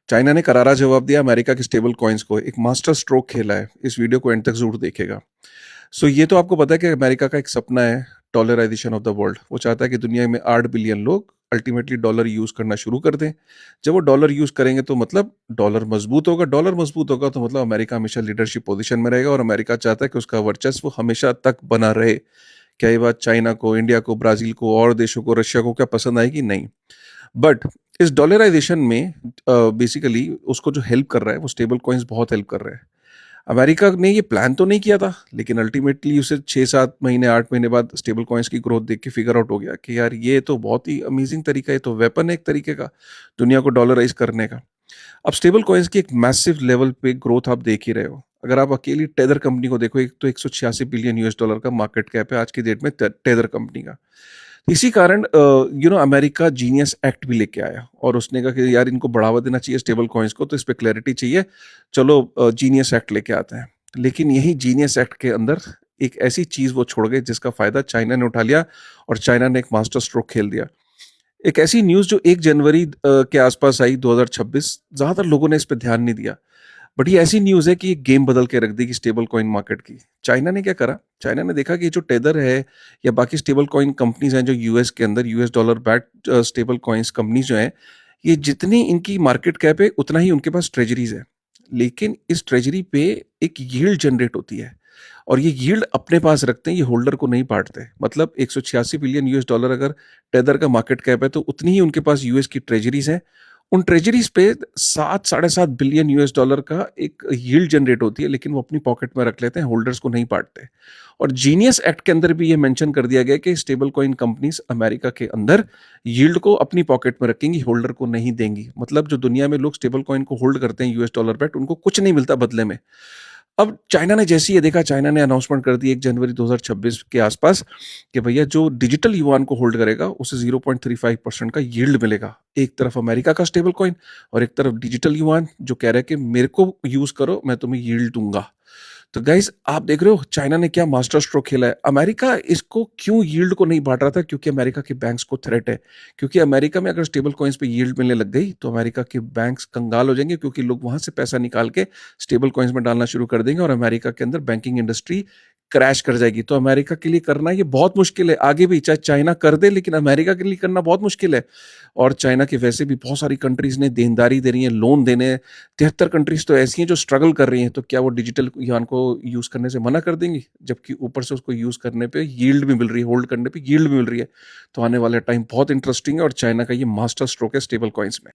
China ने करारा जवाब दिया अमेरिका के स्टेबल कॉइन्स को, एक मास्टर स्ट्रोक खेला है। इस वीडियो को एंड तक जरूर देखेगा। सो ये तो आपको पता है कि अमेरिका का एक सपना है, डॉलराइजेशन ऑफ द वर्ल्ड। वो चाहता है कि दुनिया में 8 बिलियन लोग अल्टीमेटली डॉलर यूज करना शुरू कर दें। जब वो डॉलर यूज करेंगे तो मतलब डॉलर मजबूत होगा तो मतलब अमेरिका हमेशा लीडरशिप पोजीशन में रहेगा, और अमेरिका चाहता है कि उसका वर्चस्व हमेशा तक बना रहे। क्या ये बात चाइना को, इंडिया को, ब्राजील को और देशों को, रशिया को क्या पसंद आएगी? नहीं। बट इस डॉलराइजेशन में बेसिकली उसको जो हेल्प कर रहा है वो स्टेबल कॉइन्स बहुत हेल्प कर रहे हैं। अमेरिका ने ये प्लान तो नहीं किया था, लेकिन अल्टीमेटली उसे 6-7 महीने 8 महीने बाद स्टेबल कॉइन्स की ग्रोथ देख के फिगर आउट हो गया कि यार ये तो बहुत ही अमेजिंग तरीका है, तो वेपन है एक तरीके का दुनिया को डॉलराइज करने का। अब स्टेबल कॉइन्स की एक मैसिव लेवल पे ग्रोथ आप देख ही रहे हो। अगर आप अकेली टेदर कंपनी को देखो, एक तो 186 बिलियन यूएस डॉलर का मार्केट कैप है आज की डेट में टेदर कंपनी का। इसी कारण अमेरिका जीनियस एक्ट भी लेके आया और उसने कहा कि यार इनको बढ़ावा देना चाहिए स्टेबल कॉइन्स को, तो इस पे क्लैरिटी चाहिए। चलो जीनियस एक्ट लेके आते हैं। लेकिन यही जीनियस एक्ट के अंदर एक ऐसी चीज वो छोड़ गए जिसका फायदा चाइना ने उठा लिया, और चाइना ने एक मास्टर स्ट्रोक खेल दिया। एक ऐसी न्यूज जो 1 जनवरी के आसपास आई 2026, ज्यादातर लोगों ने इस पे ध्यान नहीं दिया। बट ये ऐसी न्यूज है कि ये गेम बदल के रख देगी स्टेबल कॉइन मार्केट की। चाइना ने क्या करा? चाइना ने देखा कि ये जो टेदर है या बाकी स्टेबल कॉइन कंपनीज हैं जो यूएस के अंदर US dollar backed stable coins companies जो हैं, ये जितनी इनकी मार्केट कैप है उतना ही उनके पास ट्रेजरीज है। लेकिन इस ट्रेजरी पे एक यील्ड जनरेट होती है, और ये यील्ड अपने पास रखते हैं, ये होल्डर को नहीं बांटते। मतलब 186 बिलियन यूएस डॉलर अगर टेदर का मार्केट कैप है तो उतनी ही उनके पास यूएस की ट्रेजरीज हैं। उन ट्रेजरीज पे 7-7.5 बिलियन यूएस डॉलर का एक यील्ड जनरेट होती है, लेकिन वो अपनी पॉकेट में रख लेते हैं, होल्डर्स को नहीं बांटते। और जीनियस एक्ट के अंदर भी ये मेंशन कर दिया गया कि स्टेबल कॉइन कंपनीज अमेरिका के अंदर यील्ड को अपनी पॉकेट में रखेंगी, होल्डर को नहीं देंगी। मतलब जो दुनिया में लोग स्टेबल कॉइन को होल्ड करते हैं यूएस डॉलर पे, उनको कुछ नहीं मिलता बदले में। अब चाइना ने जैसे ही ये देखा, चाइना ने अनाउंसमेंट कर दी 1 जनवरी 2026 के आसपास कि भैया जो डिजिटल युआन को होल्ड करेगा उसे 0.35% का यील्ड मिलेगा। एक तरफ अमेरिका का स्टेबल कॉइन और एक तरफ डिजिटल युआन जो कह रहा है कि मेरे को यूज करो, मैं तुम्हें यील्ड दूंगा। तो गाइस आप देख रहे हो चाइना ने क्या मास्टर स्ट्रोक खेला है। अमेरिका इसको क्यों यील्ड को नहीं बांट रहा था? क्योंकि अमेरिका के बैंक्स को थ्रेट है। क्योंकि अमेरिका में अगर स्टेबल कॉइन्स पे यील्ड मिलने लग गई तो अमेरिका के बैंक्स कंगाल हो जाएंगे, क्योंकि लोग वहां से पैसा निकाल के स्टेबल कॉइन्स में डालना शुरू कर देंगे और अमेरिका के अंदर बैंकिंग इंडस्ट्री क्रैश कर जाएगी। तो अमेरिका के लिए करना ये बहुत मुश्किल है। आगे भी चाहे चाइना कर दे, लेकिन अमेरिका के लिए करना बहुत मुश्किल है। और चाइना के वैसे भी बहुत सारी कंट्रीज ने देनदारी दे रही है, लोन देने हैं। 73 कंट्रीज तो ऐसी हैं जो स्ट्रगल कर रही हैं, तो क्या वो डिजिटल युआन को यूज करने से मना कर देंगी? जबकि ऊपर से उसको यूज करने पे यील्ड भी मिल रही है, होल्ड करने पे यील्ड भी मिल रही है। तो आने वाला टाइम बहुत इंटरेस्टिंग है, और चाइना का ये मास्टर स्ट्रोक है स्टेबल कॉइन्स में।